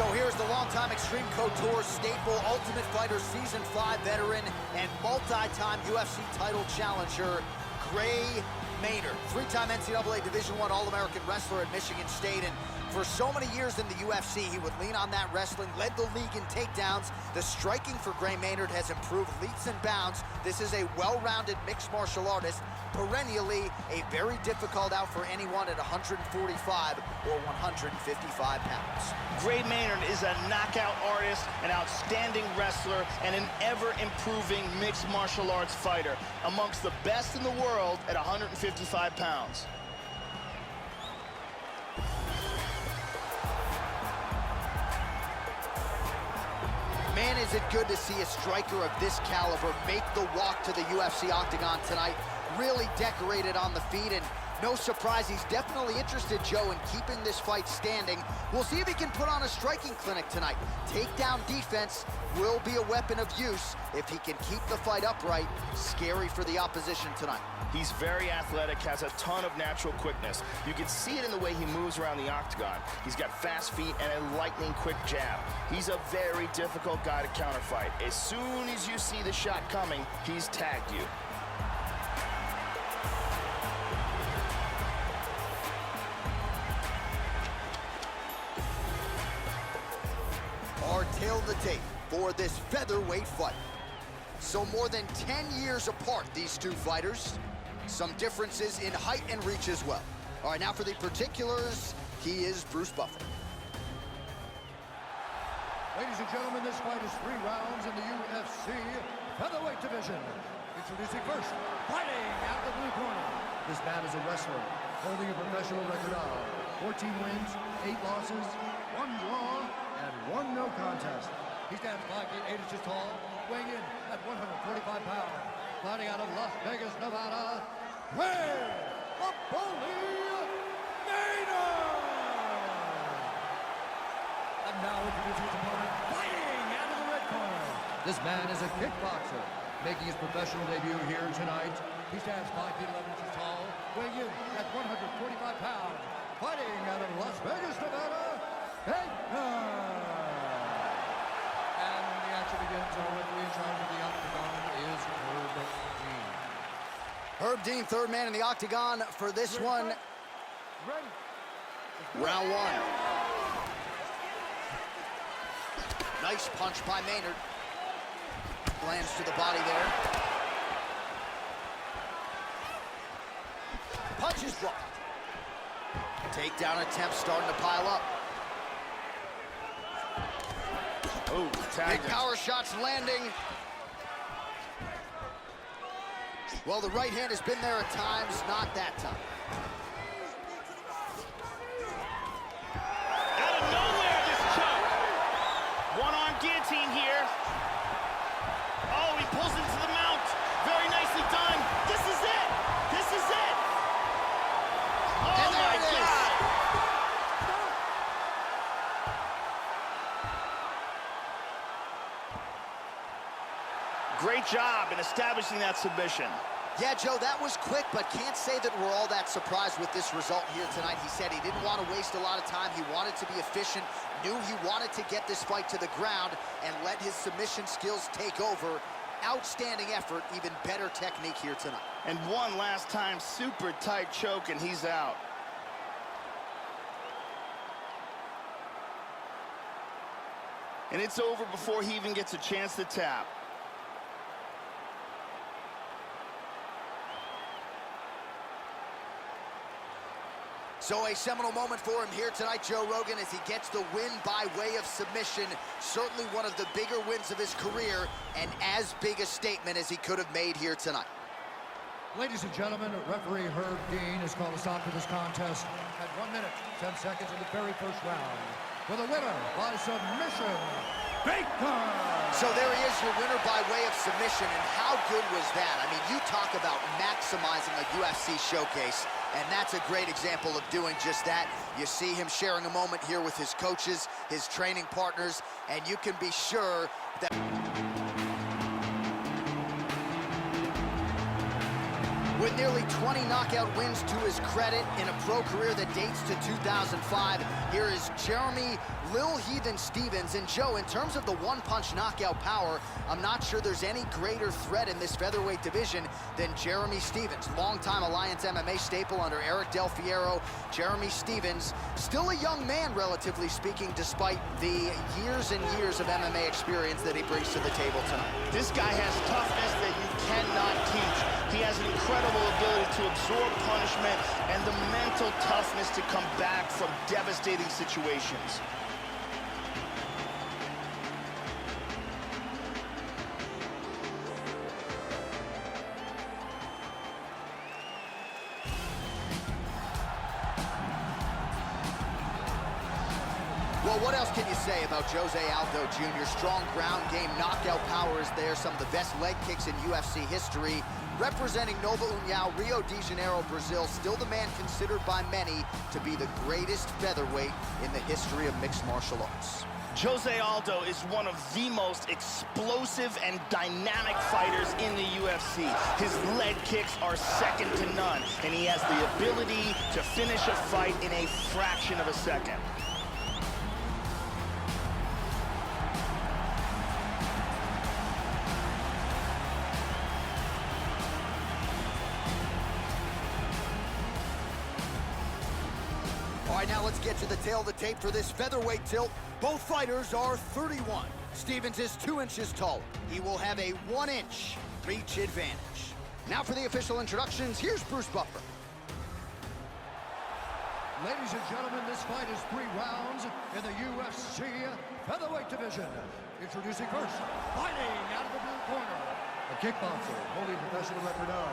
So here's the longtime Extreme Couture staple, Ultimate Fighter Season 5 veteran, and multi-time UFC title challenger, Gray Maynard. Three-time NCAA Division I All-American wrestler at Michigan State, and for so many years in the UFC, he would lean on that wrestling, led the league in takedowns. The striking for Gray Maynard has improved leaps and bounds. This is a well-rounded mixed martial artist, perennially a very difficult out for anyone at 145 or 155 pounds. Gray Maynard is a knockout artist, an outstanding wrestler, and an ever-improving mixed martial arts fighter, amongst the best in the world at 155 pounds. Man, is it good to see a striker of this caliber make the walk to the UFC octagon tonight. Really decorated on the feet, and no surprise, he's definitely interested, Joe, in keeping this fight standing. We'll see if he can put on a striking clinic tonight. Takedown defense will be a weapon of use if he can keep the fight upright. Scary for the opposition tonight. He's very athletic, has a ton of natural quickness. You can see it in the way he moves around the octagon. He's got fast feet and a lightning quick jab. He's a very difficult guy to counterfight. As soon as you see the shot coming, he's tagged you. Our tale of the tape for this featherweight fight. So more than 10 years apart, these two fighters. Some differences in height and reach as well. All right, now for the particulars, he is Bruce Buffer. Ladies and gentlemen, this fight is 3 rounds in the UFC featherweight division. Introducing first, fighting out of the blue corner. This man is a wrestler, holding a professional record of 14 wins, 8 losses, 1 draw, and 1 no contest. He stands 5 feet 8 inches tall, weighing in at 145 pounds. Fighting out of Las Vegas, Nevada, Gray Maynard! And now introducing his opponent, fighting out of the red corner. This man is a kickboxer, making his professional debut here tonight. He stands 5 feet 11 inches tall, weighing in at 145 pounds. Fighting out of Las Vegas, Nevada, and the action begins. Our referee in charge of the octagon is Herb Dean. Herb Dean, third man in the octagon for this one. Round 1. Nice punch by Maynard. Lands to the body there. Punch is blocked. Takedown attempt starting to pile up. Oh, big power shots landing. Well, the right hand has been there at times, not that time. Out of nowhere, this choke. One-arm guillotine here. Oh, he pulls into the mount. Very nicely done. This is it. This is it. Oh, and there my it is. God. Great job in establishing that submission. Yeah, Joe, that was quick, but can't say that we're all that surprised with this result here tonight. He said he didn't want to waste a lot of time. He wanted to be efficient, knew he wanted to get this fight to the ground and let his submission skills take over. Outstanding effort, even better technique here tonight. And one last time, super tight choke, and he's out. And it's over before he even gets a chance to tap. So a seminal moment for him here tonight, Joe Rogan, as he gets the win by way of submission. Certainly one of the bigger wins of his career, and as big a statement as he could have made here tonight. Ladies and gentlemen, referee Herb Dean has called a stop to this contest at 1 minute, 10 seconds in the very first round. For the winner by submission, Baker! So there he is, your winner by way of submission, and how good was that? I mean, you talk about maximizing a UFC showcase, and that's a great example of doing just that. You see him sharing a moment here with his coaches, his training partners, and you can be sure that... With nearly 20 knockout wins to his credit in a pro career that dates to 2005, here is Jeremy Lil Heathen Stevens. And Joe, in terms of the one-punch knockout power, I'm not sure there's any greater threat in this featherweight division than Jeremy Stevens. Longtime Alliance MMA staple under Eric Del Fiero. Jeremy Stevens, still a young man, relatively speaking, despite the years and years of MMA experience that he brings to the table tonight. This guy has toughness that you cannot teach. He has an incredible ability to absorb punishment and the mental toughness to come back from devastating situations. Well, what else can you say about Jose Aldo Jr.? Strong ground game, knockout power is there, some of the best leg kicks in UFC history. Representing Nova União, Rio de Janeiro, Brazil, still the man considered by many to be the greatest featherweight in the history of mixed martial arts. Jose Aldo is one of the most explosive and dynamic fighters in the UFC. His leg kicks are second to none, and he has the ability to finish a fight in a fraction of a second. All right, now let's get to the tail of the tape for this featherweight tilt. Both fighters are 31. Stevens is 2 inches taller. He will have a 1-inch reach advantage. Now for the official introductions, here's Bruce Buffer. Ladies and gentlemen, this fight is 3 rounds in the UFC featherweight division. Introducing first, fighting out of the blue corner, a kickboxer holding a professional record of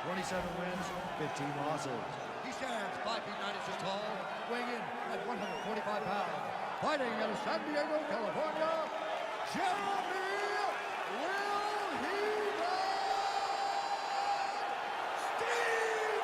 27 wins, 15 losses. He stands 5 feet 9 inches tall, weighing in at 145 pounds. Fighting out of San Diego, California, Jeremy Lil Heathen Stevens!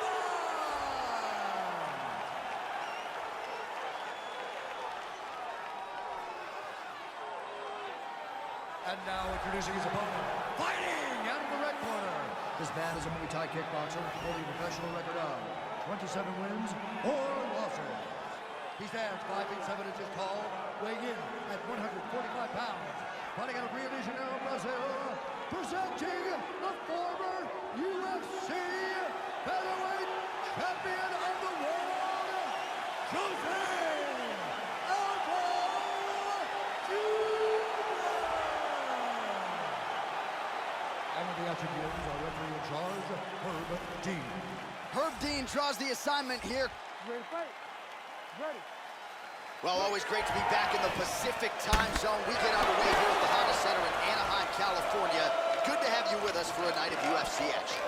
And now introducing his opponent, fighting out of the red corner. This man is a Muay Thai kickboxer holding a professional record of 27 wins, 4 losses. He stands 5 feet 7 inches tall, weighing in at 145 pounds. Fighting out of Rio de Janeiro, Brazil, presenting the former UFC featherweight champion of the world, Jose Aldo Jr. And with the action begins, our referee in charge, Herb Dean. Herb Dean draws the assignment here. Ready to fight? Ready. Well, always great to be back in the Pacific time zone. We get underway here at the Honda Center in Anaheim, California. Good to have you with us for a night of UFC action.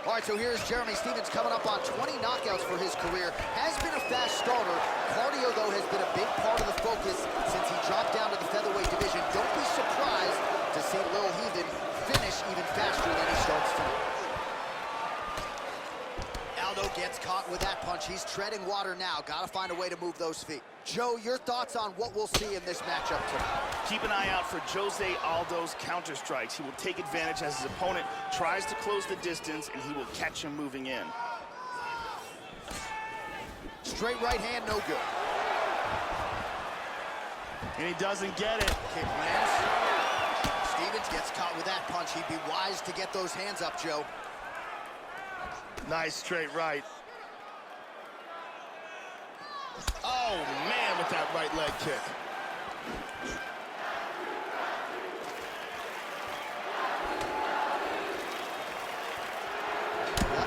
All right, so here's Jeremy Stevens coming up on 20 knockouts for his career. Has been a fast starter. Cardio, though, has been a big part of the focus since he dropped down to the featherweight division. Don't be surprised to see Lil Heathen finish even faster than he starts tonight. Aldo gets caught with that punch. He's treading water now. Got to find a way to move those feet. Joe, your thoughts on what we'll see in this matchup tonight? Keep an eye out for Jose Aldo's counter strikes. He will take advantage as his opponent tries to close the distance, and he will catch him moving in. Straight right hand, no good. And he doesn't get it. Kick lands. Stevens gets caught with that punch. He'd be wise to get those hands up, Joe. Nice straight right. Oh, man, with that right leg kick.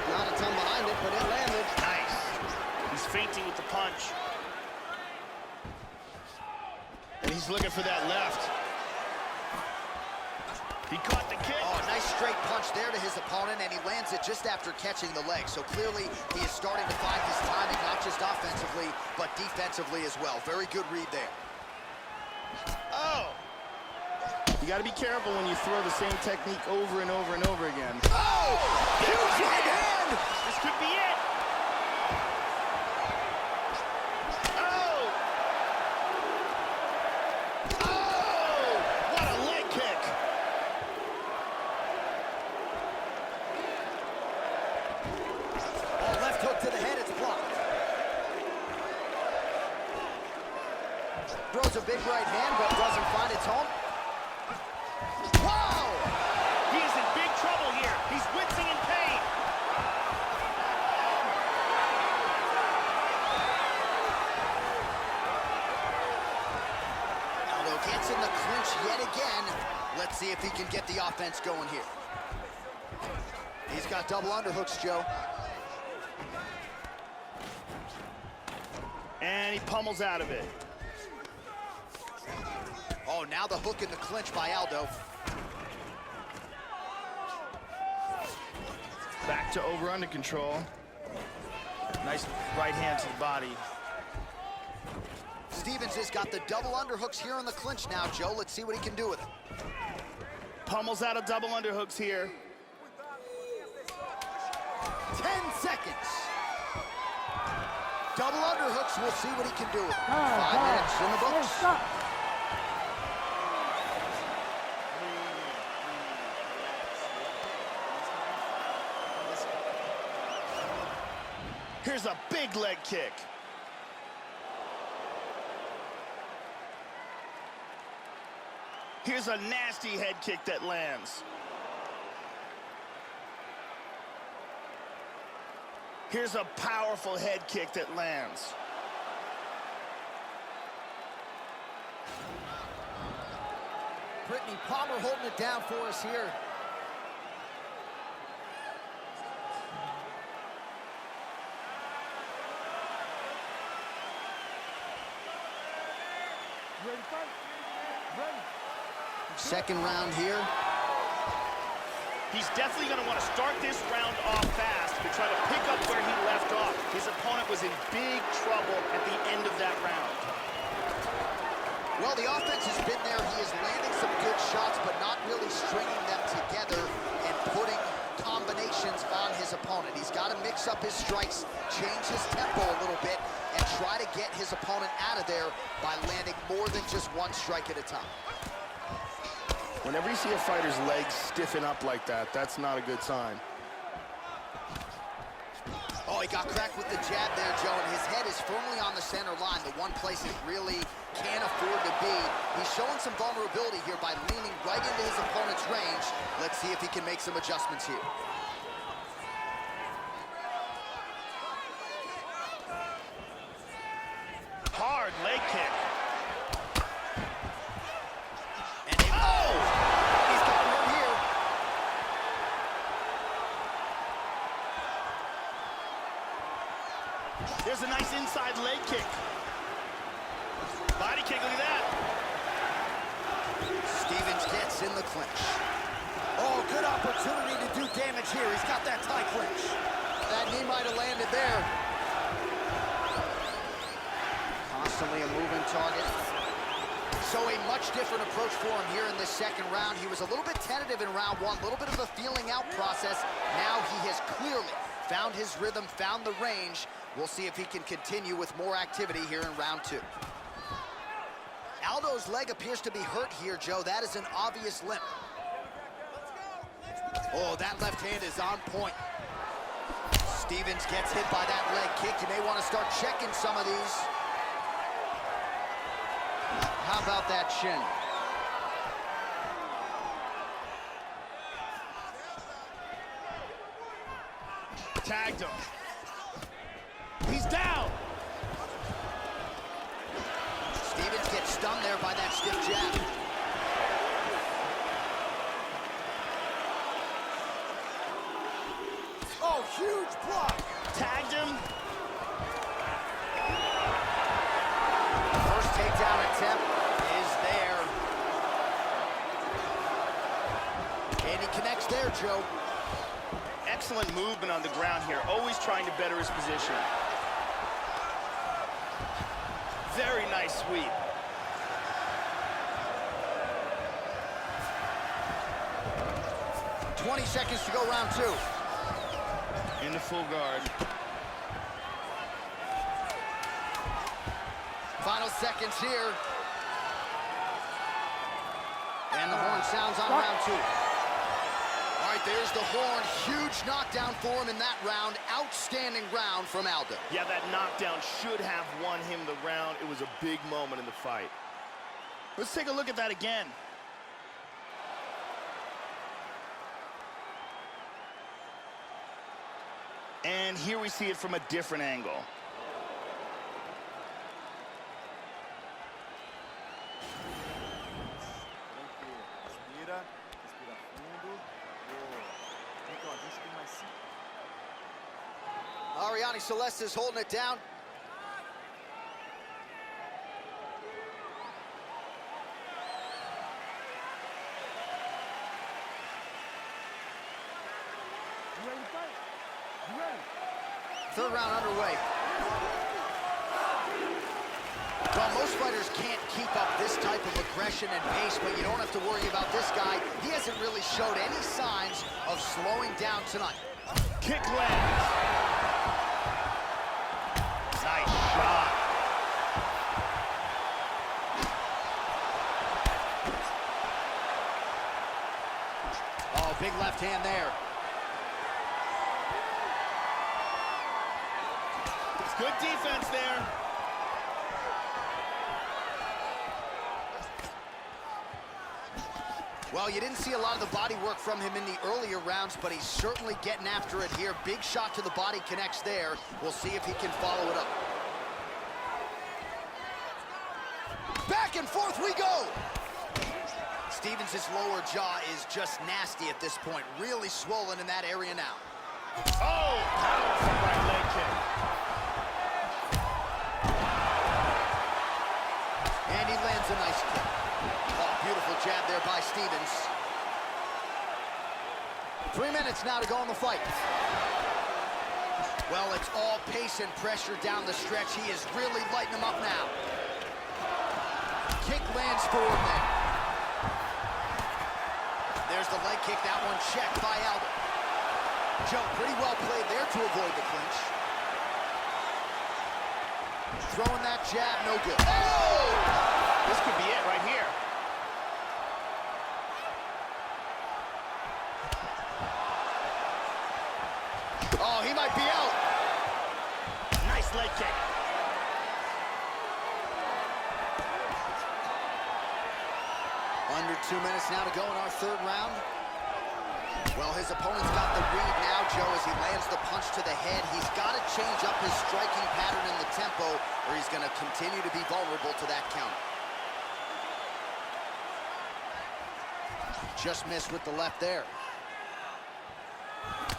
Not a ton behind it, but it landed. Nice. He's feinting with the punch. And he's looking for that left. He caught the kick. Oh, a nice straight punch there to his opponent, and he lands it just after catching the leg. So clearly, he is starting to find his timing, not just offensively, but defensively as well. Very good read there. Oh! You got to be careful when you throw the same technique over and over and over again. Oh! Huge right hand! This could be it! Oh! Oh! What a leg kick! Throws a big right hand, but doesn't find its home. Whoa! He is in big trouble here. He's wincing in pain. Aldo gets in the clinch yet again. Let's see if he can get the offense going here. He's got double underhooks, Joe. And he pummels out of it. Oh, now the hook in the clinch by Aldo. Back to over under control. Nice right hand to the body. Stevens has got the double underhooks here in the clinch now, Joe. Let's see what he can do with it. Pummels out of double underhooks here. 10 seconds. Double underhooks, we'll see what he can do with it. 5 minutes in the books. Stop. Here's a big leg kick. Here's a nasty head kick that lands. Here's a powerful head kick that lands. Brittany Palmer holding it down for us here. Ready to fight? Ready. Second round here. He's definitely going to want to start this round off fast to try to pick up where he left off. His opponent was in big trouble at the end of that round. Well, the offense has been there. He is landing some good shots, but not really stringing them together and putting combinations on his opponent. He's got to mix up his strikes, change his tempo a little bit, and try to get his opponent out of there by landing more than just one strike at a time. Whenever you see a fighter's legs stiffen up like that, that's not a good sign. Oh, he got cracked with the jab there, Joe, and his head is firmly on the center line, the one place he really can't afford to be. He's showing some vulnerability here by leaning right into his opponent's range. Let's see if he can make some adjustments here. Hard leg kick. And he's got him here. There's a nice inside leg kick. Body kick, look at that. Stevens gets in the clinch. Oh, good opportunity to do damage here. He's got that tie clinch. That knee might have landed there. Constantly a moving target. So a much different approach for him here in this second round. He was a little bit tentative in round one, a little bit of a feeling out process. Now he has clearly found his rhythm, found the range. We'll see if he can continue with more activity here in round two. Aldo's leg appears to be hurt here, Joe. That is an obvious limp. Oh, that left hand is on point. Stevens gets hit by that leg kick. You may want to start checking some of these. How about that shin? Tagged him. He's down. Stevens gets stunned there by that stiff jab. Oh, huge block. Tagged him. First takedown attempt is there. And he connects there, Joe. Excellent movement on the ground here, always trying to better his position. Very nice sweep. "20 seconds to go, round two." In the full guard. Final seconds here. And the horn sounds on round two. All right, there's the horn. Huge knockdown for him in that round. Outstanding round from Aldo. Yeah, that knockdown should have won him the round. It was a big moment in the fight. Let's take a look at that again. And here we see it from a different angle. Respira, respira fundo. Então, a gente tem mais 5. Ariane Celeste is holding it down. You ready to fight? You ready? Third round underway. Well, most fighters can't keep up this type of aggression and pace, but you don't have to worry about this guy. He hasn't really showed any signs of slowing down tonight. Kick lands. Nice shot. Oh, big left hand there. It's good defense there. Well, you didn't see a lot of the body work from him in the earlier rounds, but he's certainly getting after it here. Big shot to the body connects there. We'll see if he can follow it up. Back and forth we go! Stevens' lower jaw is just nasty at this point. Really swollen in that area now. Oh, powerful right leg kick. And he lands a nice kick. Oh, beautiful jab there by Stevens. 3 minutes now to go in the fight. Well, it's all pace and pressure down the stretch. He is really lighting him up now. Kick lands for him there. There's the leg kick. That one checked by Aldo. Joe, pretty well played there to avoid the clinch. Throwing that jab, no good. Oh! This could be it right here. Oh, he might be out. Nice leg kick. Under 2 minutes now to go in our third round. Well, his opponent's got the read now, Joe, as he lands the punch to the head. He's got to change up his striking pattern and the tempo, or he's going to continue to be vulnerable to that counter. Just missed with the left there.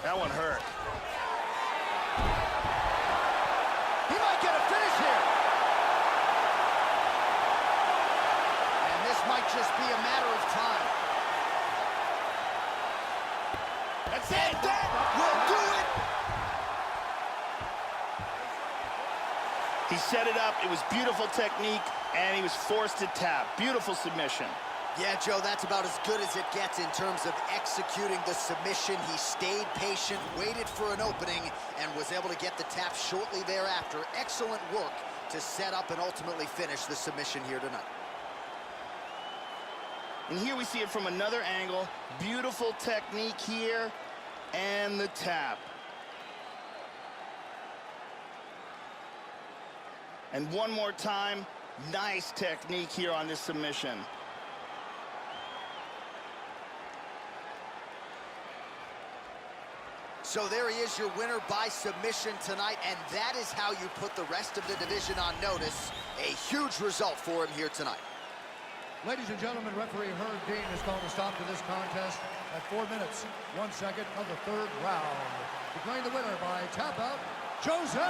That one hurt. He might get a finish here. And this might just be a matter of time. That's it. That will do it. He set it up. It was beautiful technique, and he was forced to tap. Beautiful submission. Yeah, Joe, that's about as good as it gets in terms of executing the submission. He stayed patient, waited for an opening, and was able to get the tap shortly thereafter. Excellent work to set up and ultimately finish the submission here tonight. And here we see it from another angle. Beautiful technique here, and the tap. And one more time, nice technique here on this submission. So there he is, your winner by submission tonight, and that is how you put the rest of the division on notice. A huge result for him here tonight. Ladies and gentlemen, referee Herb Dean has called a stop to this contest at 4 minutes, 1 second of the third round. Declaring the winner by tap out, Jose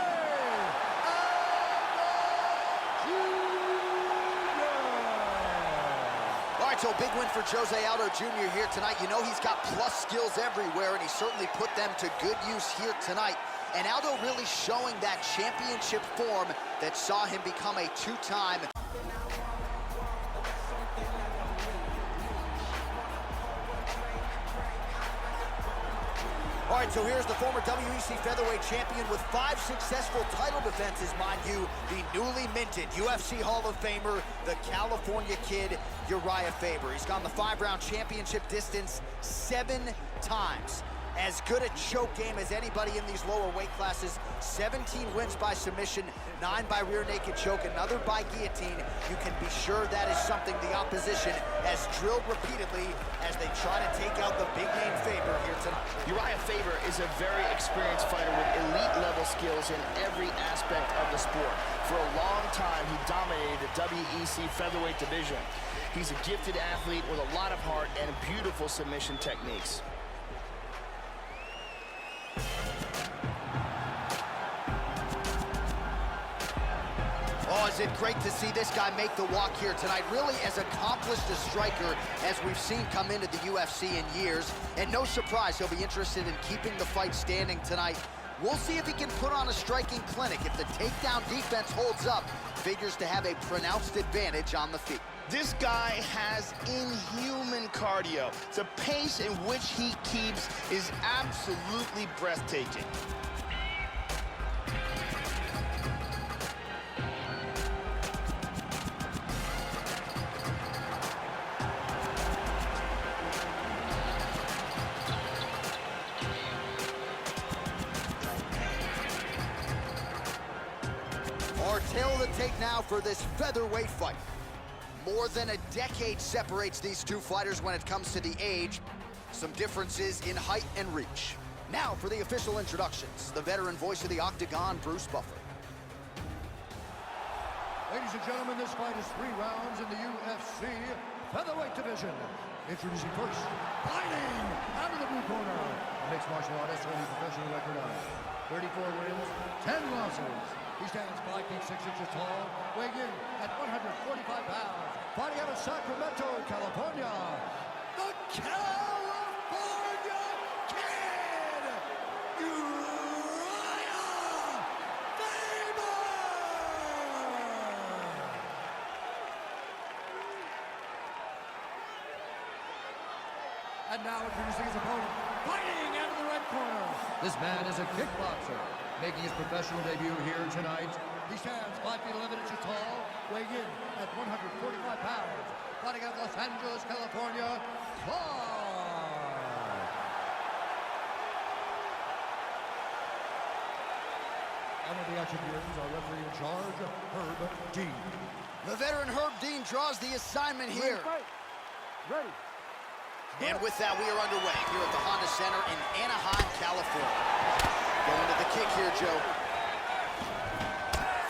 All right, so a big win for Jose Aldo Jr. here tonight. You know he's got plus skills everywhere, and he certainly put them to good use here tonight. And Aldo really showing that championship form that saw him become a two-time All right, so here's the former WEC featherweight champion with 5 successful title defenses, mind you, the newly minted UFC Hall of Famer, the California Kid, Uriah Faber. He's gone the 5-round championship distance 7 times. As good a choke game as anybody in these lower weight classes. 17 wins by submission, 9 by rear naked choke, another by guillotine. You can be sure that is something the opposition has drilled repeatedly as they try to take out the big name Faber here tonight. Uriah Faber is a very experienced fighter with elite level skills in every aspect of the sport. For a long time, he dominated the WEC featherweight division. He's a gifted athlete with a lot of heart and beautiful submission techniques. Oh, is it great to see this guy make the walk here tonight. Really as accomplished a striker as we've seen come into the UFC in years. And no surprise, he'll be interested in keeping the fight standing tonight. We'll see if he can put on a striking clinic. If the takedown defense holds up, figures to have a pronounced advantage on the feet. This guy has inhuman cardio. The pace in which he keeps is absolutely breathtaking. Our tale of the tape now for this featherweight fight. More than a decade separates these two fighters when it comes to the age. Some differences in height and reach. Now for the official introductions. The veteran voice of the Octagon, Bruce Buffer. Ladies and gentlemen, this fight is 3 rounds in the UFC featherweight division. Introducing first, fighting out of the blue corner. A mixed martial artist holding professional record of 34 wins, 10 losses. He stands 5 feet 6 inches tall, weighing in at 145 pounds. Fighting out of Sacramento, California, the California Kid, Uriah Faber! And now introducing his opponent, fighting out of the red corner. This man is a kickboxer, making his professional debut here tonight. He stands 5 feet 11 inches tall, weighing in at 145 pounds. Fighting out of Los Angeles, California, And of the action begins, our referee in charge, Herb Dean. The veteran Herb Dean draws the assignment here. Ready. And with that, we are underway here at the Honda Center in Anaheim, California. Going to the kick here, Joe.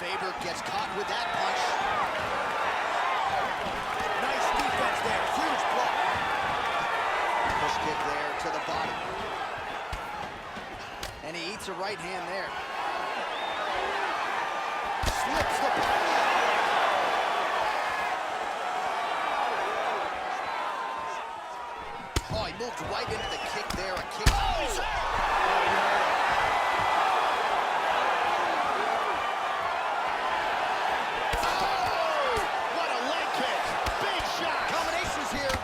Faber gets caught with that punch. Nice defense there, huge block. Push kick there to the body. And he eats a right hand there. Slips the punch. Oh, he moved right into the kick there. A kick. Oh, he's hurt. What a leg kick. Big shot. Combinations here.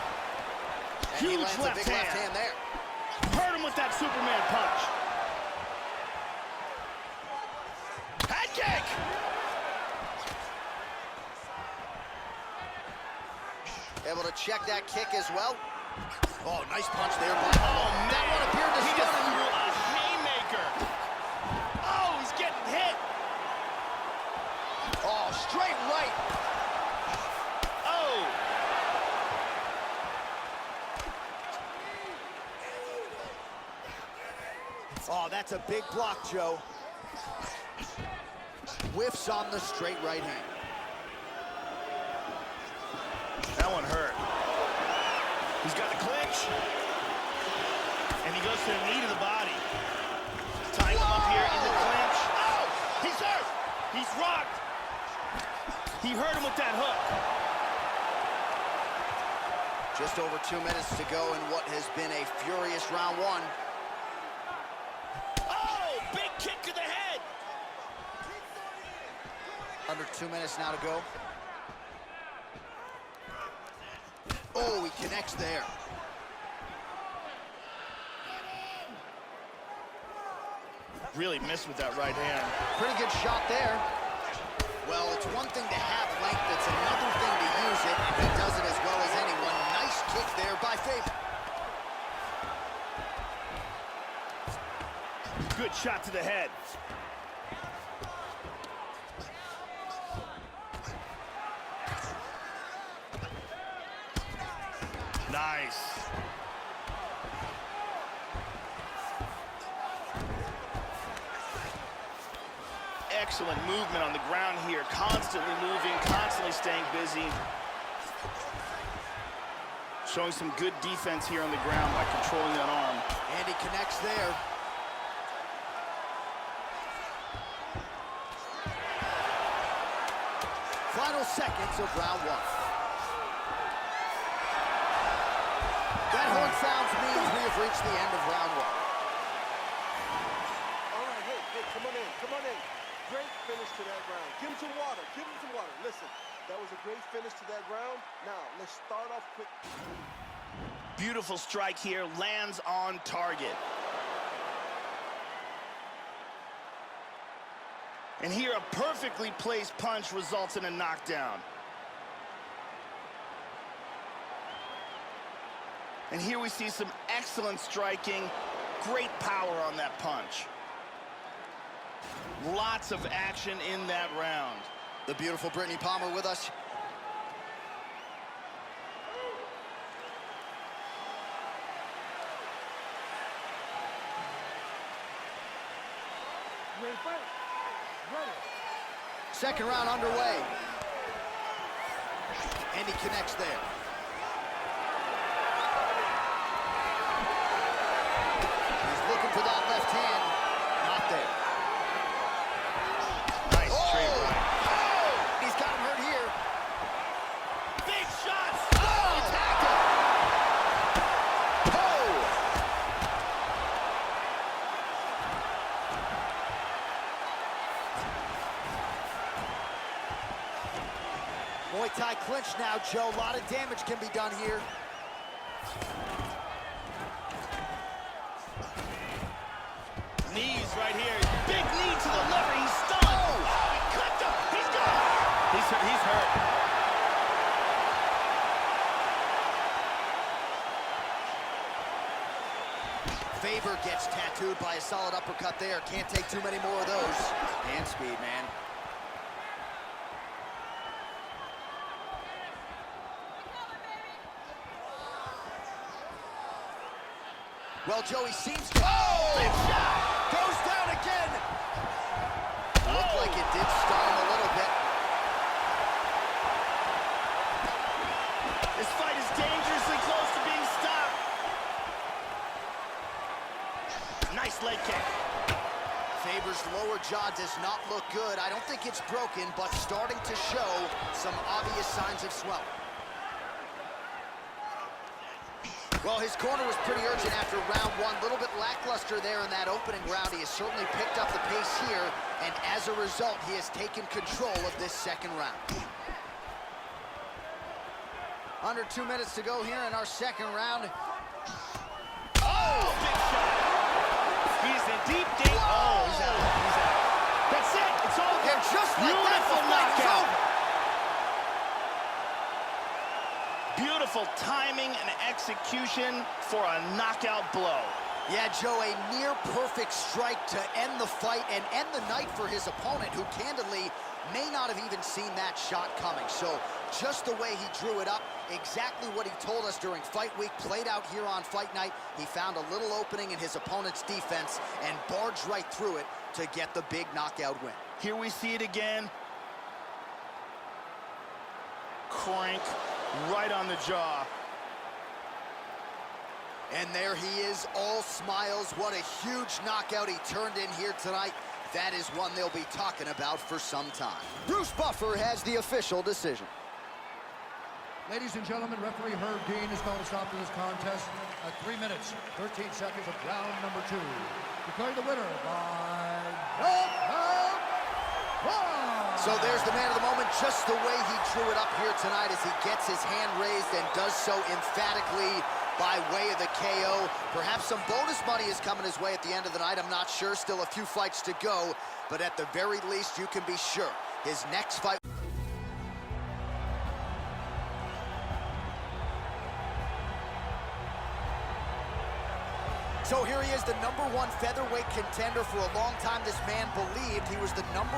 And he Huge lands a left big hand. left hand there. Hurt him with that Superman punch. Head kick. Able to check that kick as well. Oh, nice punch there. By that one appeared to He stun just him. threw a haymaker. Oh, he's getting hit. Oh, straight right. Oh. Oh, that's a big block, Joe. Whiffs on the straight right hand. That one hurt. He's got the clinch. And he goes to the knee to the body. Tying him up here in the clinch. Oh, he's hurt. He's rocked. He hurt him with that hook. Just over 2 minutes to go in what has been a furious round 1. Oh, big kick to the head. Under 2 minutes now to go. Oh, he connects there. Really missed with that right hand. Pretty good shot there. Well, it's one thing to have length, it's another thing to use it, and he does it as well as anyone. Nice kick there by Faber. Good shot to the head. Nice. Excellent movement on the ground here. Constantly moving, constantly staying busy. Showing some good defense here on the ground by controlling that arm. And he connects there. Final seconds of round one. That horn sounds means we have reached the end of round one. All right, hey, come on in, come on in. Great finish to that round. Give him some water, give him some water. Listen, that was a great finish to that round. Now, let's start off quick. Beautiful strike here, lands on target. And here, a perfectly placed punch results in a knockdown. And here we see some excellent striking, great power on that punch. Lots of action in that round. The beautiful Brittany Palmer with us. Ready to fight? Ready. Second round underway. And he connects there. He's looking for that left hand. Not there. Nice straight right. Oh! He's got him hurt here. Big shots! Oh! He tagged him. Oh! Muay Thai clinch now, Joe. A lot of damage can be done here. Knees right here. Big knee to the liver. He's stunned. Oh, he clipped him. He's gone. He's hurt. Faber gets tattooed by a solid uppercut there. Can't take too many more of those. Hand speed, man. Well, Joey seems to... Oh! Big shot. Goes down again. Looked like it did stun him a little bit. This fight is dangerously close to being stopped. Nice leg kick. Faber's lower jaw does not look good. I don't think it's broken, but starting to show some obvious signs of swelling. Well, his corner was pretty urgent after round one. A little bit lackluster there in that opening round. He has certainly picked up the pace here, and as a result, he has taken control of this second round. Under 2 minutes to go here in our second round. Oh, big shot. He's in deep. Oh, he's out. He's out. That's it. It's over. And just like that, Beautiful the fight is knockout. over. Beautiful timing and execution for a knockout blow. Yeah, Joe, a near-perfect strike to end the fight and end the night for his opponent, who candidly may not have even seen that shot coming. So just the way he drew it up, exactly what he told us during fight week, played out here on fight night. He found a little opening in his opponent's defense and barged right through it to get the big knockout win. Here we see it again. Crank right on the jaw. And there he is, all smiles. What a huge knockout he turned in here tonight. That is one they'll be talking about for some time. Bruce Buffer has the official decision. Ladies and gentlemen, referee Herb Dean has called a stop to this contest at 3 minutes, 13 seconds of round number 2. Declaring the winner by knockout. So there's the man of the moment, just the way he drew it up here tonight as he gets his hand raised and does so emphatically. by way of the KO. Perhaps some bonus money is coming his way at the end of the night. I'm not sure. Still a few fights to go. But at the very least, you can be sure his next fight... So here he is, the #1 featherweight contender. For a long time, this man believed he was the #1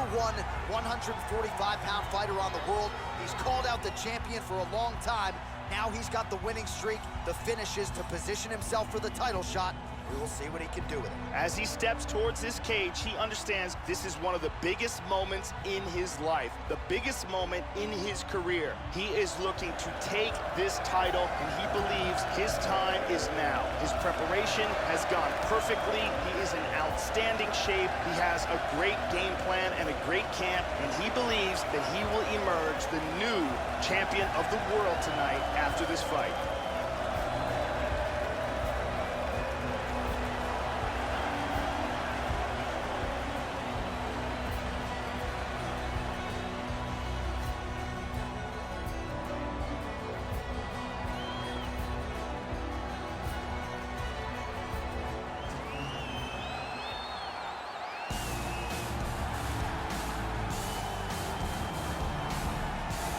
145-pound fighter on the world. He's called out the champion for a long time. Now he's got the winning streak, the finishes to position himself for the title shot. We will see what he can do with it. As he steps towards this cage, he understands this is one of the biggest moments in his life, the biggest moment in his career. He is looking to take this title, and he believes his time is now. His preparation has gone perfectly. He is in outstanding shape. He has a great game plan and a great camp, and he believes that he will emerge the new champion of the world tonight after this fight.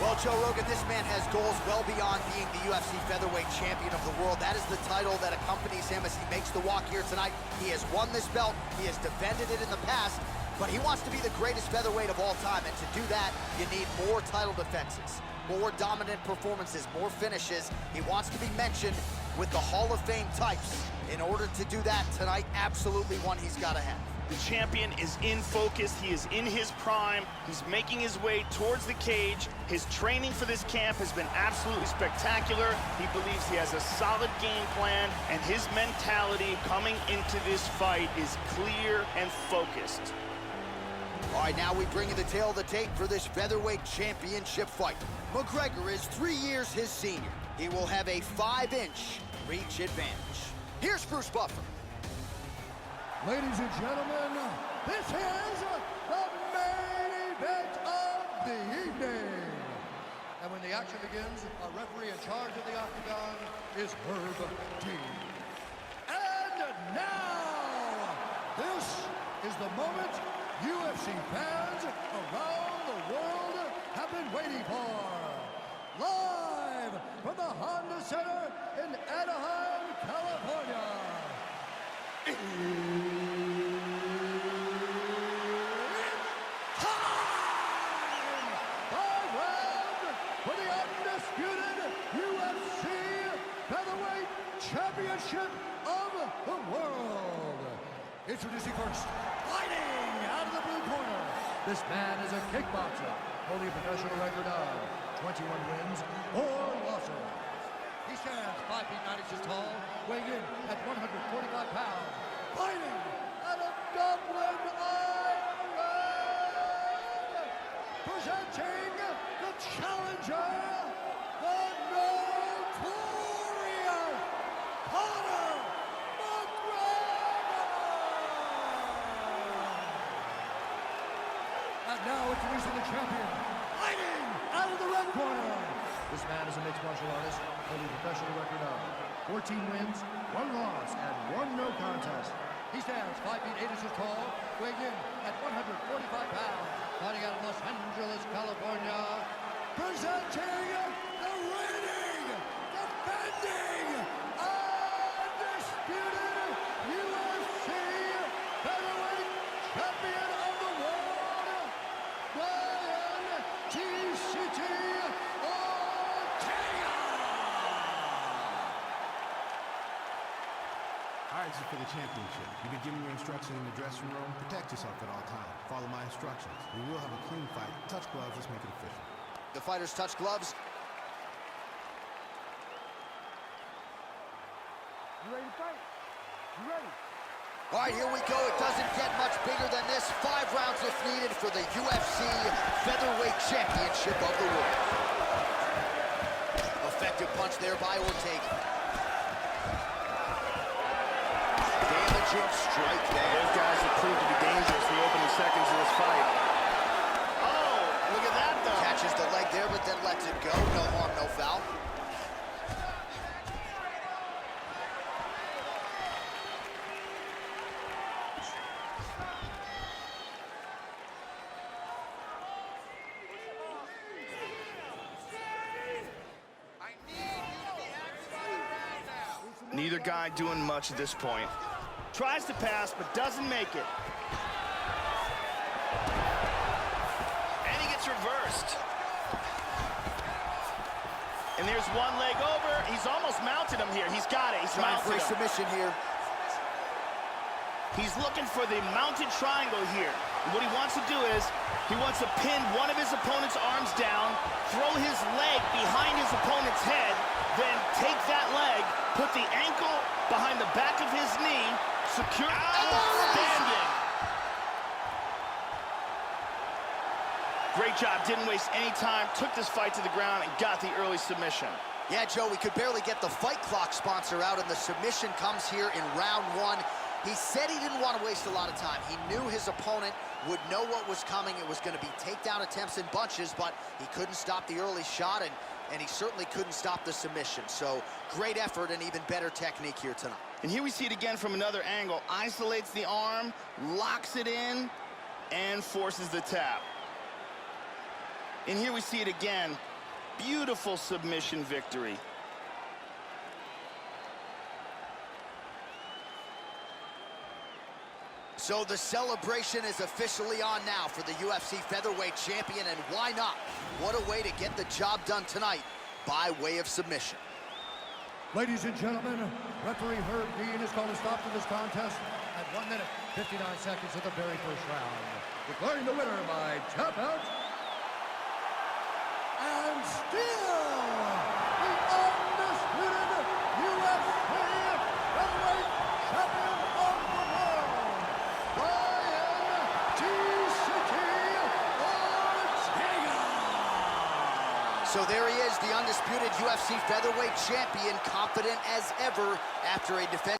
Well, Joe Rogan, this man has goals well beyond being the UFC featherweight champion of the world. That is the title that accompanies him as he makes the walk here tonight. He has won this belt. He has defended it in the past, but he wants to be the greatest featherweight of all time. And to do that, you need more title defenses, more dominant performances, more finishes. He wants to be mentioned with the Hall of Fame types. In order to do that tonight, absolutely one he's got to have. The champion is in focus. He is in his prime. He's making his way towards the cage. His training for this camp has been absolutely spectacular. He believes he has a solid game plan, and his mentality coming into this fight is clear and focused. All right, now we bring you the tail of the tape for this featherweight championship fight. McGregor is 3 years his senior. He will have a 5-inch reach advantage. Here's Bruce Buffer. Ladies and gentlemen, this is the main event of the evening. And when the action begins, our referee in charge of the octagon is Herb Dean. And now, this is the moment UFC fans around the world have been waiting for. Live from the Honda Center in Anaheim, California. It's time! 5 rounds for the undisputed UFC Featherweight Championship of the world. Introducing first, fighting out of the blue corner. This man is a kickboxer, holding a professional record of 21 wins, 4 losses. He stands 5 feet 9 inches tall, weighing in at 145 pounds. Fighting out of Dublin, Ireland. Presenting the challenger, the notorious Conor McGregor. And now introducing the champion, fighting out of the red corner. This man is a mixed martial artist, holding a professional record of 14 wins, 1 loss, and 1 no contest. He stands 5 feet 8 inches tall, weighing in at 145 pounds, fighting out of Los Angeles, California, presenting the reigning, defending, undisputed UFC featherweight champion of the world, Brian T.C.T. All right, this is for the championship. You've been giving your instructions in the dressing room. Protect yourself at all times. Follow my instructions. We will have a clean fight. Touch gloves. Let's make it official. The fighters touch gloves. You ready to fight? You ready? All right, here we go. It doesn't get much bigger than this. 5 rounds if needed for the UFC Featherweight Championship of the world. Effective punch there by Ortega. Damaging strike there. Those guys have proved to be dangerous the opening seconds of this fight. Oh, look at that, though. Catches the leg there, but then lets it go. No harm, no foul. Neither guy doing much at this point. Tries to pass, but doesn't make it. And he gets reversed. And there's one leg over. He's almost mounted him here. He's got it. He's Trying mounted for a him. submission here. He's looking for the mounted triangle here. And what he wants to do is, he wants to pin one of his opponent's arms down, throw his leg behind his opponent's head, then take that leg, put the ankle behind the back of his knee, secure. Outstanding. Great job, didn't waste any time, took this fight to the ground and got the early submission. Yeah, Joe, we could barely get the Fight Clock sponsor out, and the submission comes here in round one. He said he didn't want to waste a lot of time. He knew his opponent would know what was coming. It was going to be takedown attempts in bunches, but he couldn't stop the early shot, and he certainly couldn't stop the submission. So great effort and even better technique here tonight. And here we see it again from another angle. Isolates the arm, locks it in, and forces the tap. And here we see it again. Beautiful submission victory. So the celebration is officially on now for the UFC featherweight champion, and why not? What a way to get the job done tonight by way of submission. Ladies and gentlemen, referee Herb Dean has called a stop to this contest at 1 minute, 59 seconds of the very first round. Declaring the winner by tap out, and still the undisputed UFC featherweight champion of the world, Ortega. So there he is, the undisputed UFC featherweight champion, confident as ever after a defense.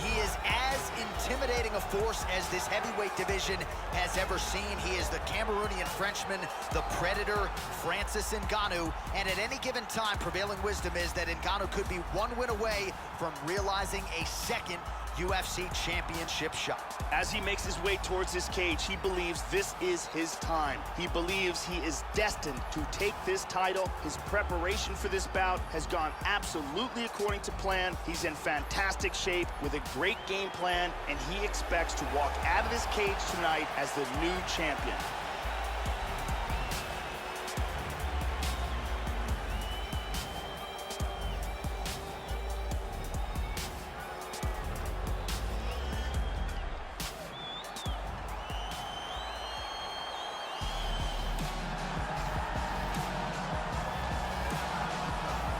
He is as intimidating a force as this heavyweight division has ever seen. He is the Cameroonian Frenchman, the Predator, Francis Ngannou, and at any given time, prevailing wisdom is that Ngannou could be one win away from realizing a second UFC championship shot. As he makes his way towards his cage, he believes this is his time. He believes he is destined to take this title. His preparation for this bout has gone absolutely according to plan. He's in fantastic shape with a great game plan, and he expects to walk out of this cage tonight as the new champion.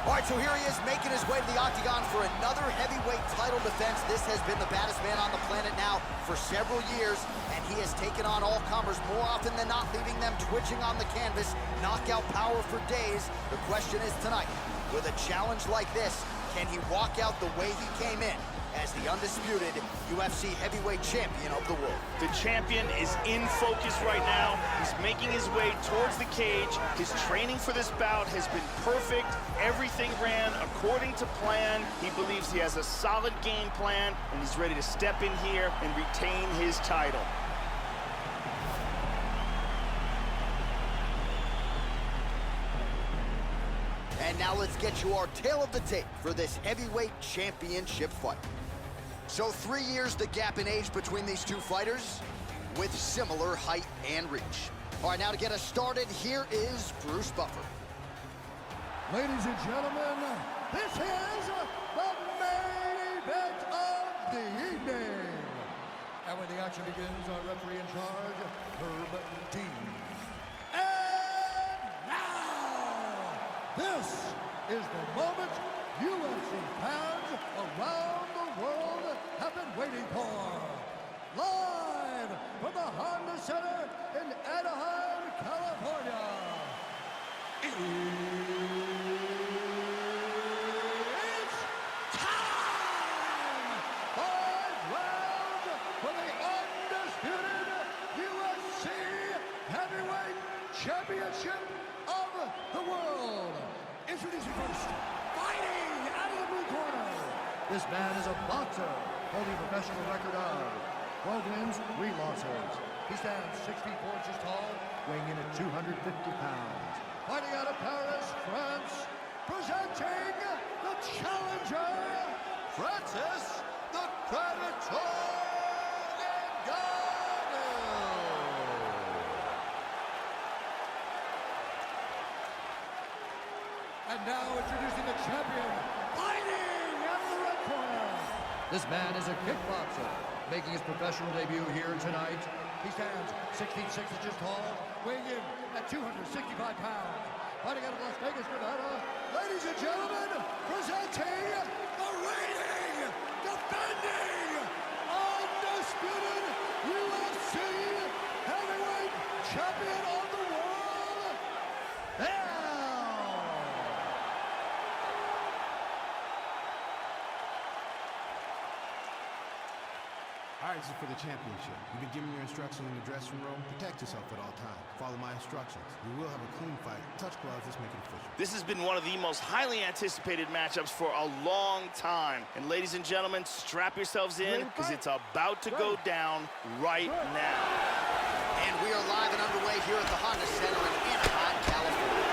All right, so here he is making his way to the octagon for another heavyweight title defense. This has been the baddest man on the planet now for several years, and he has taken on all comers more often than not, leaving them twitching on the canvas. Knockout power for days. The question is tonight, with a challenge like this, can he walk out the way he came in as the undisputed UFC heavyweight champion of the world? The champion is in focus right now. He's making his way towards the cage. His training for this bout has been perfect. Everything ran according to plan. He believes he has a solid game plan, and he's ready to step in here and retain his title. And now let's get you our tale of the tape for this heavyweight championship fight. So 3 years the gap in age between these two fighters, with similar height and reach. All right, now to get us started, here is Bruce Buffer. Ladies and gentlemen, this is the main event of the evening. And when the action begins, our referee in charge, Herb Dean. And now, this is the moment UFC fans around the world have been waiting for. Live from the Honda Center in Anaheim, California. It's time! 5 rounds for the undisputed UFC Heavyweight Championship of the world. Introducing first, fighting out of the blue corner. This man is a boxer, holding a professional record of 12 wins, 3 losses. He stands 6 feet 4 inches tall, weighing in at 250 pounds. Fighting out of Paris, France, presenting the challenger, Francis the Predator Ngannou. And now introducing the champion, fighting out of the red corner. This man is a kickboxer, making his professional debut here tonight. He stands 6 feet 6 inches tall, weighing in at 265 pounds. Fighting out of Las Vegas, Nevada, ladies and gentlemen, presenting the reigning, defending, undisputed UFC heavyweight champion of the world, All right, this is for the championship. You've been given your instructions in the dressing room. Protect yourself at all times. Follow my instructions. We will have a clean fight. Touch gloves, let's make it official. This has been one of the most highly anticipated matchups for a long time. And ladies and gentlemen, strap yourselves in because it's about to go down right now. And we are live and underway here at the Honda Center in Anaheim, California.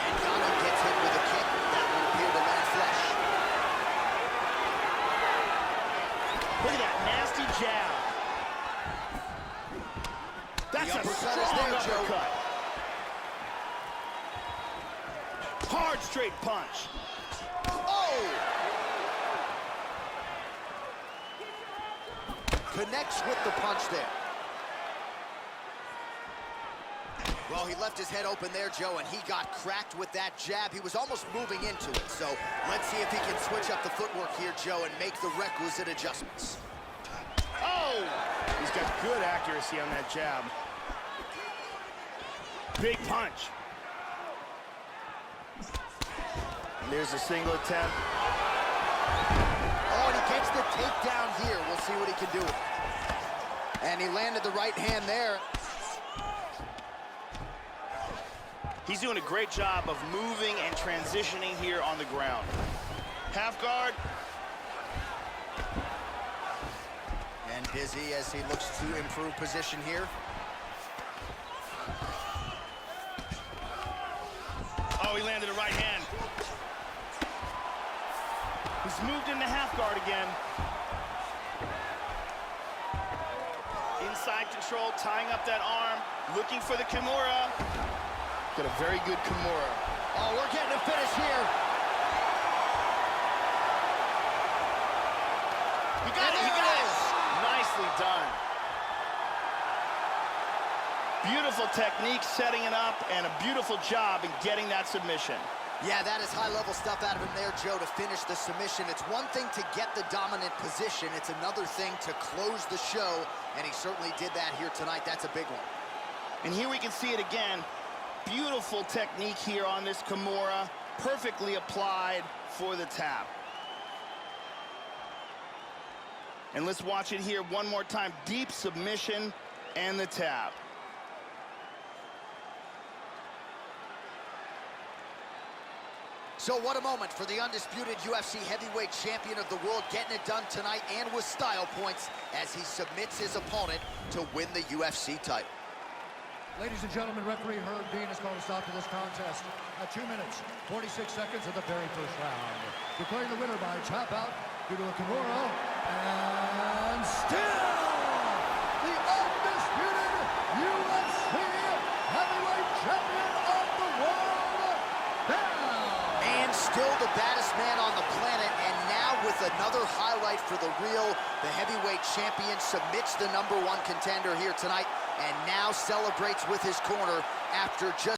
And Ngannou gets hit with a kick that will appear to land flush. Look at that nasty jab. That's a strong uppercut. Hard straight punch. Oh! Connects with the punch there. Well, he left his head open there, Joe, and he got cracked with that jab. He was almost moving into it. So let's see if he can switch up the footwork here, Joe, and make the requisite adjustments. Oh! He's got good accuracy on that jab. Big punch. And there's a single attempt. Oh, and he gets the takedown here. We'll see what he can do with it. And he landed the right hand there. He's doing a great job of moving and transitioning here on the ground. Half guard. And busy as he looks to improve position here. Oh, he landed a right hand. He's moved into half guard again. Inside control, tying up that arm, looking for the Kimura. Got a very good Kimura. Oh, we're getting a finish here. He got it, he got it. Nicely done. Beautiful technique setting it up and a beautiful job in getting that submission. Yeah, that is high-level stuff out of him there, Joe, to finish the submission. It's one thing to get the dominant position. It's another thing to close the show, and he certainly did that here tonight. That's a big one. And here we can see it again. Beautiful technique here on this Kimura. Perfectly applied for the tap. And let's watch it here one more time. Deep submission and the tap. So what a moment for the undisputed UFC heavyweight champion of the world, getting it done tonight and with style points as he submits his opponent to win the UFC title. Ladies and gentlemen, referee Herb Dean has called a stop to this contest at 2 minutes, 46 seconds of the very first round. Declaring the winner by tap out due to a Kimura, and still the undisputed UFC heavyweight champion of the world, and still the baddest man on the planet, and now with another highlight for the real, the heavyweight champion submits the #1 contender here tonight, and now celebrates with his corner after just